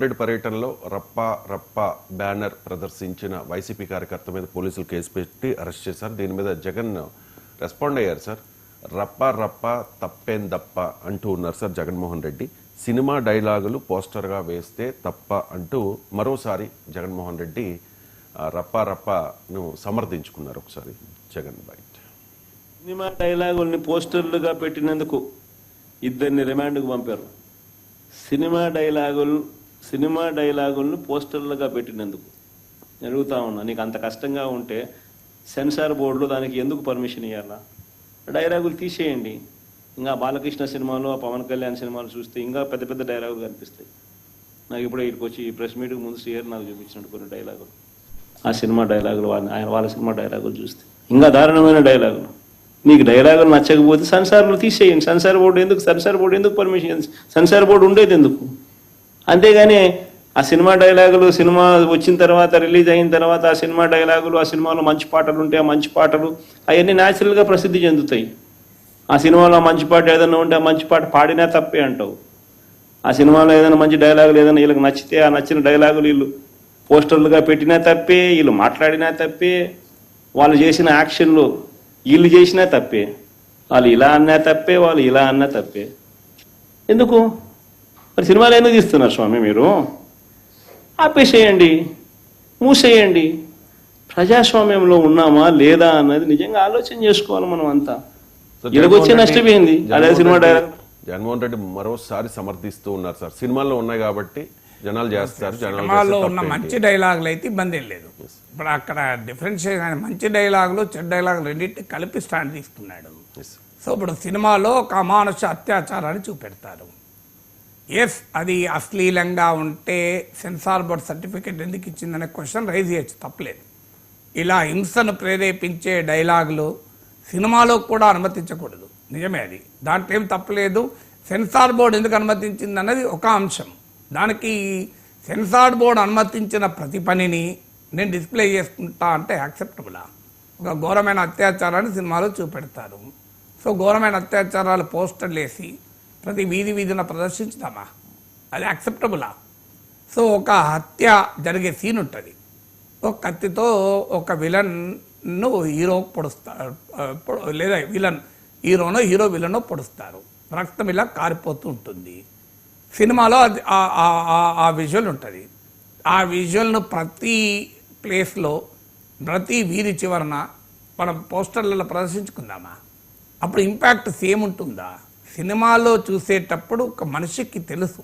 రెడ్డి పర్యటనలో రప్పా రప్పా బ్యానర్ ప్రదర్శించిన వైసీపీ కార్యకర్త మీద పోలీసులు కేసు పెట్టి అరెస్ట్ చేశారు. దీని మీద జగన్ రెస్పాండ్ అయ్యారు సార్. రప్పా రప్పా తప్పేందప్ప అంటూ ఉన్నారు సార్ జగన్మోహన్ రెడ్డి. సినిమా డైలాగులు పోస్టర్గా వేస్తే తప్ప అంటూ మరోసారి జగన్మోహన్ రెడ్డి రప్పా రప్పాను సమర్థించుకున్నారు. ఒకసారి జగన్ బయట సినిమా డైలాగుల్ని పోస్టర్లుగా పెట్టినందుకు ఇద్దరిని రిమాండ్కు పంపారు. సినిమా డైలాగులను పోస్టర్లుగా పెట్టినందుకు అడుగుతా ఉన్నా, నీకు అంత కష్టంగా ఉంటే సెన్సార్ బోర్డులో దానికి ఎందుకు పర్మిషన్ ఇవ్వాలా? డైలాగులు తీసేయండి. ఇంకా బాలకృష్ణ సినిమాలు, పవన్ కళ్యాణ్ సినిమాలు చూస్తే ఇంకా పెద్ద పెద్ద డైలాగులు కనిపిస్తాయి. నాకు ఇప్పుడు ఇక్కడికి వచ్చి ఈ ప్రెస్ మీట్కి ముందు శ్రీహర్ నాకు చూపించినట్టు కొన్ని డైలాగులు, ఆ సినిమా డైలాగులు, వాళ్ళ సినిమా డైలాగులు చూస్తే ఇంకా దారుణమైన డైలాగులు. మీకు డైలాగులు నచ్చకపోతే సెన్సార్లు తీసేయండి. సెన్సార్ బోర్డు ఎందుకు పర్మిషన్? సెన్సార్ బోర్డు ఉండేది ఎందుకు? అంతేగాని ఆ సినిమా డైలాగులు, సినిమా వచ్చిన తర్వాత, రిలీజ్ అయిన తర్వాత ఆ సినిమా డైలాగులు, ఆ సినిమాలో మంచి పాటలు ఉంటే ఆ మంచి పాటలు అవన్నీ న్యాచురల్గా ప్రసిద్ధి చెందుతాయి. ఆ సినిమాలో మంచి పాట ఏదైనా ఉంటే ఆ మంచి పాట పాడినా తప్పే అంటావు. ఆ సినిమాలో ఏదైనా మంచి డైలాగులు ఏదైనా వీళ్ళకి నచ్చితే ఆ నచ్చిన డైలాగులు వీళ్ళు పోస్టర్లుగా పెట్టినా తప్పే, వీళ్ళు మాట్లాడినా తప్పే, వాళ్ళు చేసిన యాక్షన్లు వీళ్ళు చేసినా తప్పే, వాళ్ళు ఇలా అన్నా తప్పే, వాళ్ళు ఇలా అన్నా తప్పే. ఎందుకు మరి సినిమాలు ఎందుకు తీస్తున్నారు స్వామి? మీరు ఆపేసేయండి, మూసేయండి. ప్రజాస్వామ్యంలో ఉన్నామా లేదా అన్నది నిజంగా ఆలోచన చేసుకోవాలి మనం అంతా. ఇలాగొచ్చే నష్టపోయింది అదే సినిమా డైరెక్టర్ జగన్మోహన్ రెడ్డి మరోసారి సమర్థిస్తూ ఉన్నారు సార్. సినిమాల్లో ఉన్నాయి కాబట్టి జనాలు చేస్తారు. సినిమాల్లో ఉన్న మంచి డైలాగులు అయితే ఇబ్బంది ఏం లేదు. ఇప్పుడు అక్కడ డిఫరెన్షియేషన్, మంచి డైలాగులు చెడ్డ డైలాగులు రెండింటిని కలిపి స్టాండ్ తీసుకున్నాడు. సో ఇప్పుడు సినిమాలో ఒక అమానుష అత్యాచారాన్ని చూపెడతారు. ఎస్, అది అశ్లీలంగా ఉంటే సెన్సార్ బోర్డ్ సర్టిఫికేట్ ఎందుకు ఇచ్చిందనే క్వశ్చన్ రైజ్ చేయొచ్చు, తప్పలేదు. ఇలా హింసను ప్రేరేపించే డైలాగులు సినిమాలో కూడా అనుమతించకూడదు, నిజమే, అది దాంట్లో ఏం తప్పలేదు. సెన్సార్ బోర్డు ఎందుకు అనుమతించింది అన్నది ఒక అంశం. దానికి సెన్సార్ బోర్డు అనుమతించిన ప్రతి పనిని నేను డిస్ప్లే చేసుకుంటా అంటే యాక్సెప్టబులా? ఒక ఘోరమైన అత్యాచారాన్ని సినిమాలో చూపెడతారు. సో ఘోరమైన అత్యాచారాలు పోస్టర్లు వేసి ప్రతి వీధిన ప్రదర్శించుదామా? అది యాక్సెప్టబులా? సో ఒక హత్య జరిగే సీన్ ఉంటుంది, ఒక కత్తితో ఒక విలన్ను హీరో పొడుస్తారు, లేదా హీరో విలన్ పొడుస్తారు, రక్తం ఇలా కారిపోతూ ఉంటుంది. సినిమాలో అది ఆ విజువల్ ఉంటుంది. ఆ విజువల్ను ప్రతి ప్లేస్లో, ప్రతి వీధి చివరన మనం పోస్టర్లలో ప్రదర్శించుకుందామా? అప్పుడు ఇంపాక్ట్ సేమ్ ఉంటుందా? సినిమాలో చూసేటప్పుడు ఒక మనిషికి తెలుసు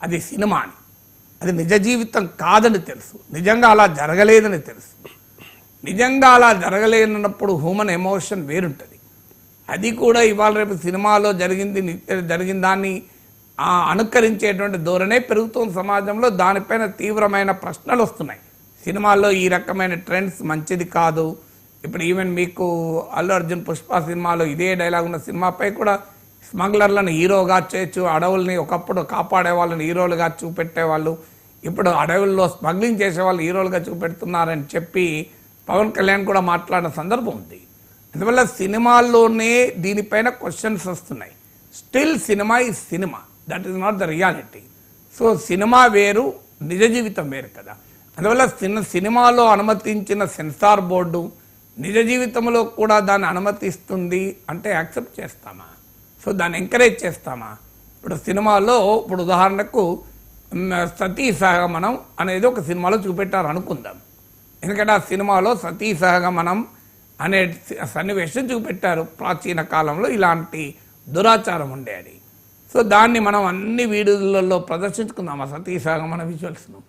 అది సినిమా అని, అది నిజ జీవితం కాదని తెలుసు, నిజంగా అలా జరగలేదని తెలుసు. నిజంగా అలా జరగలేనప్పుడు హ్యూమన్ ఎమోషన్ వేరుంటుంది. అది కూడా ఇవాళ రేపు సినిమాలో జరిగిన దాన్ని అనుకరించేటువంటి ధోరణే పెరుగుతున్న సమాజంలో. దానిపైన తీవ్రమైన ప్రశ్నలు వస్తున్నాయి. సినిమాల్లో ఈ రకమైన ట్రెండ్స్ మంచిది కాదు. ఇప్పుడు ఈవెన్ మీకు అల్లు అర్జున్ పుష్ప సినిమాలో ఇదే డైలాగ్ ఉన్న సినిమాపై కూడా స్మగ్లర్లను హీరోగా చేయొచ్చు, అడవుల్ని ఒకప్పుడు కాపాడే వాళ్ళని హీరోలుగా చూపెట్టేవాళ్ళు, ఇప్పుడు అడవుల్లో స్మగ్లింగ్ చేసే వాళ్ళు హీరోలుగా చూపెడుతున్నారని చెప్పి పవన్ కళ్యాణ్ కూడా మాట్లాడిన సందర్భం ఉంది. అందువల్ల సినిమాల్లోనే దీనిపైన క్వశ్చన్స్ వస్తున్నాయి. Still cinema is cinema, that is not the reality. So cinema వేరు, నిజ జీవితం వేరు కదా. అందువల్ల సినిమాలో అనుమతించిన సెన్సార్ బోర్డు నిజ జీవితంలో కూడా దాన్ని అనుమతిస్తుంది అంటే యాక్సెప్ట్ చేస్తామా? సో దాన్ని ఎంకరేజ్ చేస్తామా? ఇప్పుడు సినిమాలో, ఇప్పుడు ఉదాహరణకు సతీ సహగమనం అనేది ఒక సినిమాలో చూపెట్టారు అనుకుందాం. ఎందుకంటే ఆ సినిమాలో సతీ సహగమనం అనే సన్నివేశం చూపెట్టారు. ప్రాచీన కాలంలో ఇలాంటి దురాచారం ఉండేది. సో దాన్ని మనం అన్ని వీడియోలలో ప్రదర్శించుకుందాం, ఆ సతీ సహగమన విజువల్స్ను.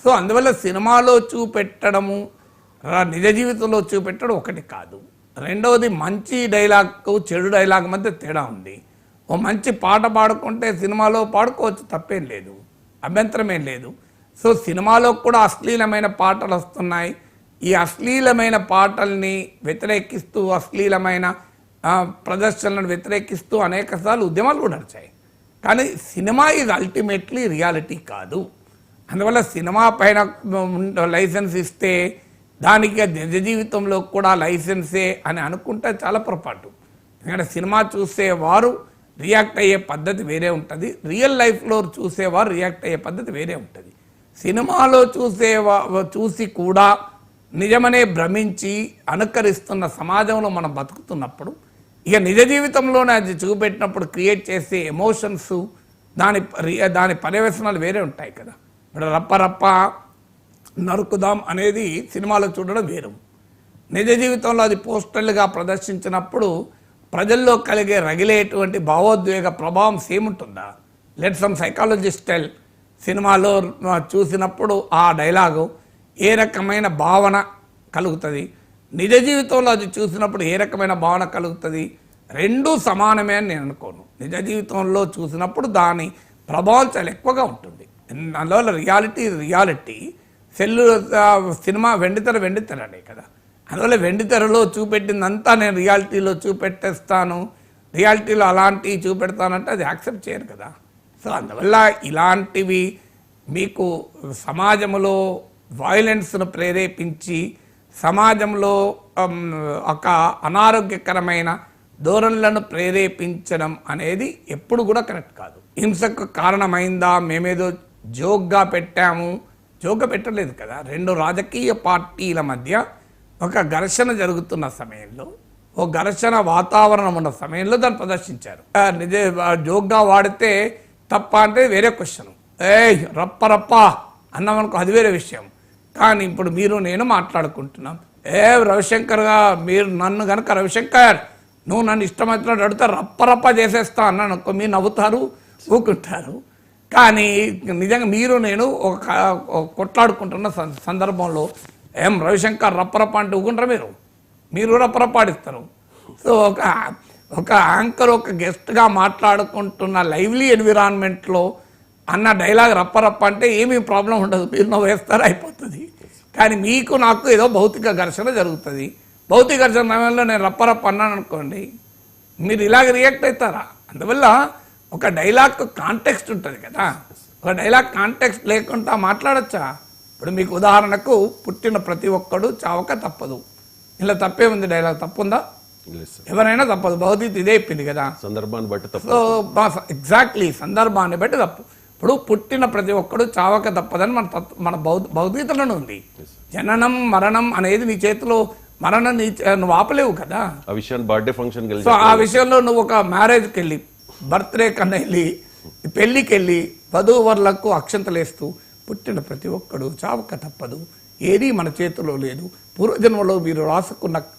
సో అందువల్ల సినిమాలో చూపెట్టడము, నిజ జీవితంలో చూపెట్టడం ఒకటి కాదు. రెండవది, మంచి డైలాగ్కు చెడు డైలాగ్ మధ్య తేడా ఉంది. ఓ మంచి పాట పాడుకుంటే సినిమాలో పాడుకోవచ్చు, తప్పేం లేదు, అభ్యంతరం ఏం లేదు. సో సినిమాలో కూడా అశ్లీలమైన పాటలు వస్తున్నాయి. ఈ అశ్లీలమైన పాటల్ని వ్యతిరేకిస్తూ, అశ్లీలమైన ప్రదర్శనలను వ్యతిరేకిస్తూ అనేకసార్లు ఉద్యమాలు కూడా నడిచాయి. కానీ సినిమా ఇది అల్టిమేట్లీ రియాలిటీ కాదు. అందువల్ల సినిమా పైన లైసెన్స్ ఇస్తే దానికి నిజ జీవితంలో కూడా లైసెన్సే అని అనుకుంటే చాలా పొరపాటు. ఎందుకంటే సినిమా చూసేవారు రియాక్ట్ అయ్యే పద్ధతి వేరే ఉంటుంది, రియల్ లైఫ్లో చూసేవారు రియాక్ట్ అయ్యే పద్ధతి వేరే ఉంటుంది. సినిమాలో చూసి కూడా నిజమనే భ్రమించి అనుకరిస్తున్న సమాజంలో మనం బతుకుతున్నప్పుడు ఇక నిజ జీవితంలోనే అది చూపెట్టినప్పుడు క్రియేట్ చేసే ఎమోషన్స్ దాని పర్యవసనాలు వేరే ఉంటాయి కదా. ఇప్పుడు రప్ప రప్ప నరుకుదాం అనేది సినిమాలో చూడడం వేరు, నిజ జీవితంలో అది పోస్టర్లుగా ప్రదర్శించినప్పుడు ప్రజల్లో కలిగే రగిలేటువంటి భావోద్వేగ ప్రభావం సేమ్ ఉంటుందా? లెట్ సమ్ సైకాలజిస్ట్ టెల్, సినిమాలో చూసినప్పుడు ఆ డైలాగు ఏ రకమైన భావన కలుగుతుంది, నిజ జీవితంలో అది చూసినప్పుడు ఏ రకమైన భావన కలుగుతుంది? రెండూ సమానమే అని నేను అనుకోను. నిజ జీవితంలో చూసినప్పుడు దాని ప్రభావం చాలా ఎక్కువగా ఉంటుంది. అందువల్ల రియాలిటీ సినిమా వెండితెరనే కదా. అందువల్ల వెండితెరలో చూపెట్టిందంతా నేను రియాలిటీలో చూపెట్టేస్తాను, రియాలిటీలో అలాంటివి చూపెడతానంటే అది యాక్సెప్ట్ చేయరు కదా. సో అందువల్ల ఇలాంటివి మీకు సమాజంలో వైలెన్స్ను ప్రేరేపించి సమాజంలో ఒక అనారోగ్యకరమైన ధోరణులను ప్రేరేపించడం అనేది ఎప్పుడు కూడా కరెక్ట్ కాదు. హింసకు కారణమైందా, మేమేదో జోక్గా పెట్టలేదు కదా. రెండు రాజకీయ పార్టీల మధ్య ఒక ఘర్షణ జరుగుతున్న సమయంలో, ఒక ఘర్షణ వాతావరణం ఉన్న సమయంలో దాన్ని ప్రదర్శించారు. జోక్గా వాడితే తప్ప అంటే వేరే క్వశ్చన్. రప్ప రప్ప అన్నామనుకో అది వేరే విషయం. కానీ ఇప్పుడు మీరు నేను మాట్లాడుకుంటున్నాం. రవిశంకర్గా మీరు నన్ను కనుక రవిశంకర్ నువ్వు నన్ను ఇష్టమైనట్టు అడిగితే రప్పరప్ప చేసేస్తా అన్నాను అనుకో, మీరు నవ్వుతారు, ఊకుంటారు. కానీ నిజంగా మీరు నేను ఒక కొట్లాడుకుంటున్న సందర్భంలో రవిశంకర్ రప్పరప్ప అంటే ఊకుంటారు, మీరు రప్పరప్ప ఆడిస్తారు. సో ఒక యాంకర్ ఒక గెస్ట్గా మాట్లాడుకుంటున్న లైవ్లీ ఎన్విరాన్మెంట్లో అన్న డైలాగ్ రప్పరప్ప అంటే ఏమీ ప్రాబ్లం ఉండదు, మీరు నవ్వు వేస్తారు అయిపోతుంది. కానీ మీకు నాకు ఏదో భౌతిక ఘర్షణ జరుగుతుంది. భౌతిక ఘర్షణ సమయంలో నేను రప్పరప్ప అన్నాను అనుకోండి, మీరు ఇలాగ రియాక్ట్ అవుతారా? అందువల్ల ఒక డైలాగ్ కాంటెక్స్ట్ ఉంటుంది కదా. ఒక డైలాగ్ కాంటెక్స్ట్ లేకుండా మాట్లాడచ్చా? ఇప్పుడు మీకు ఉదాహరణకు పుట్టిన ప్రతి ఒక్కడు చావక తప్పదు, ఇలా తప్పే ఉంది, డైలాగ్ తప్పుందా? ఎవరైనా తప్పదు, భౌతిక ఇదే చెప్పింది కదా. సందర్భాన్ని బట్టి తప్పు. సో ఎగ్జాక్ట్లీ సందర్భాన్ని బట్టి తప్పు. ఇప్పుడు పుట్టిన ప్రతి ఒక్కడు చావక తప్పదని మన భౌతికతలోనే ఉంది. జననం మరణం అనేది నీ చేతిలో, మరణం నువ్వు ఆపలేవు కదా. ఆ విషయాన్ని బర్త్డే ఫంక్షన్ సో ఆ విషయంలో నువ్వు ఒక మ్యారేజ్కి వెళ్ళి, బర్త్డే కన్నా వెళ్ళి, పెళ్ళికి వెళ్ళి వధూవరులకు అక్షంతలేస్తూ పుట్టిన ప్రతి ఒక్కడు చావక తప్పదు, ఏదీ మన చేతిలో లేదు, పూర్వజన్మలో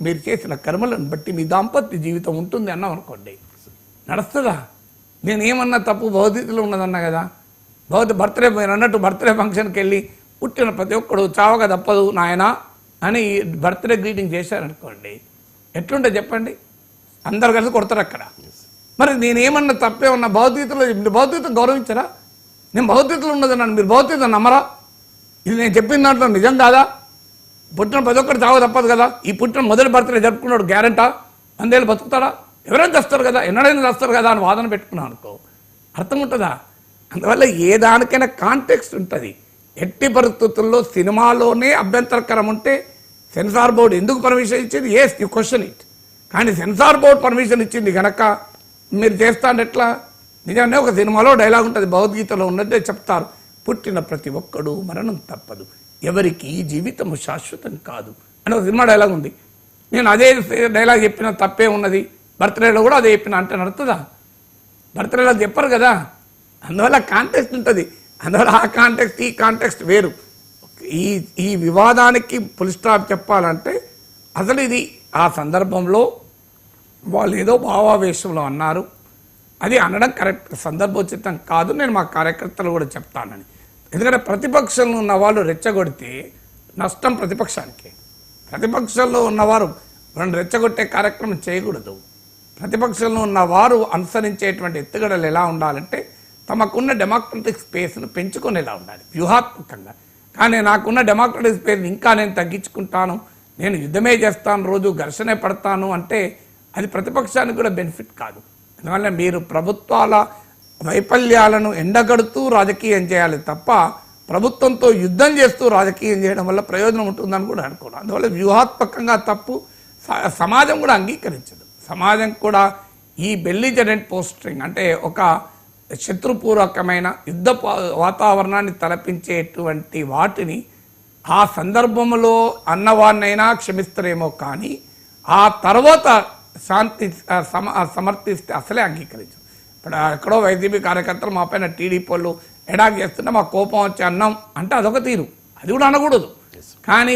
మీరు చేసిన కర్మలను బట్టి మీ దాంపత్య జీవితం ఉంటుంది అన్నాం అనుకోండి, నడుస్తుందా? నేనేమన్నా తప్పు భౌతికలో ఉన్నదన్నా కదా. బర్త్డే మీరు అన్నట్టు బర్త్డే ఫంక్షన్కి వెళ్ళి పుట్టిన ప్రతి ఒక్కడు చావక తప్పదు నాయనా అని బర్త్డే గ్రీటింగ్ చేశారనుకోండి, ఎట్లుంటే చెప్పండి, అందరు కలిసి కొడతారు అక్కడ. మరి నేనేమన్నా తప్పే ఉన్నా భౌతికతను గౌరవించరా? నేను భౌతికతలో ఉన్నదన్నాను, మీరు భౌతికత నమ్మరా? ఇది నేను చెప్పిన దాంట్లో నిజం కాదా? పుట్టిన ప్రతి ఒక్కరు చావ తప్పదు కదా. ఈ పుట్టిన మొదటి బర్త్డే జరుపుకున్నాడు గ్యారెంటా 100 ఏళ్ళు బతుకుతాడా? ఎవరైనా చేస్తారు కదా, ఎన్నడైనా చేస్తారు కదా అని వాదన పెట్టుకున్నాను అనుకో, అర్థం ఉంటుందా? అందువల్ల ఏ దానికైనా కాంటెక్స్ట్ ఉంటుంది. ఎట్టి పరిస్థితుల్లో సినిమాలోనే అభ్యంతరకరం ఉంటే సెన్సార్ బోర్డు ఎందుకు పర్మిషన్ ఇచ్చింది? Yes you question it. కానీ సెన్సార్ బోర్డు పర్మిషన్ ఇచ్చింది కనుక మీరు చేస్తాను ఎట్లా? నిజంగానే ఒక సినిమాలో డైలాగ్ ఉంటుంది, భగవద్గీతలో ఉన్నదే చెప్తారు, పుట్టిన ప్రతి ఒక్కడు మరణం తప్పదు, ఎవరికి జీవితము శాశ్వతం కాదు అని ఒక సినిమా డైలాగ్ ఉంది. నేను అదే డైలాగ్ చెప్పిన తప్పే ఉన్నది, బర్త్డేలో కూడా అదే చెప్పిన అంటే నడుతుందా? బర్త్డేలో చెప్పరు కదా. అందువల్ల కాంటెక్స్ట్ ఉంటుంది. అందువల్ల ఆ కాంటెక్స్ట్ ఈ కాంటెక్స్ట్ వేరు. ఈ వివాదానికి ఫుల్ స్టాప్ చెప్పాలంటే అసలు ఇది ఆ సందర్భంలో వాళ్ళు ఏదో భావావేశంలో అన్నారు, అది అనడం కరెక్ట్, సందర్భోచితం కాదు. నేను మా కార్యకర్తలు కూడా చెప్తానని. ఎందుకంటే ప్రతిపక్షంలో ఉన్న వాళ్ళు రెచ్చగొడితే నష్టం ప్రతిపక్షానికి. ప్రతిపక్షంలో ఉన్నవారు రెండు రెచ్చగొట్టే కార్యక్రమం చేయకూడదు. ప్రతిపక్షంలో ఉన్నవారు అనుసరించేటువంటి ఎత్తుగడలు ఎలా ఉండాలంటే తమకున్న డెమోక్రటిక్ స్పేస్ను పెంచుకునేలా ఉండాలి వ్యూహాత్మకంగా. కానీ నాకున్న డెమోక్రటిక్ స్పేస్ని ఇంకా నేను తగ్గించుకుంటాను, నేను యుద్ధమే చేస్తాను, రోజు ఘర్షణే పడతాను అంటే అది ప్రతిపక్షానికి కూడా బెనిఫిట్ కాదు. అందువల్ల మీరు ప్రభుత్వాల వైఫల్యాలను ఎండగడుతూ రాజకీయం చేయాలి తప్ప ప్రభుత్వంతో యుద్ధం చేస్తూ రాజకీయం చేయడం వల్ల ప్రయోజనం ఉంటుందని కూడా అనుకోను. అందువల్ల వ్యూహాత్మకంగా తప్పు సమాజం కూడా అంగీకరించదు. సమాజం కూడా ఈ బెల్లిజరెంట్ పోస్టరింగ్ అంటే ఒక శత్రుపూర్వకమైన యుద్ధ వాతావరణాన్ని తలపించేటువంటి వాటిని ఆ సందర్భంలో అన్నవాడినైనా క్షమిస్తారేమో కానీ ఆ తర్వాత శాంతి సమర్థిస్తే అసలే అంగీకరించు. ఇప్పుడు ఎక్కడో వైసీపీ కార్యకర్తలు మా పైన టీడీపీ వాళ్ళు ఎడాక్ చేస్తుంటే మా కోపం వచ్చి అన్నాం అంటే అదొక తీరు, అది కూడా అనకూడదు. కానీ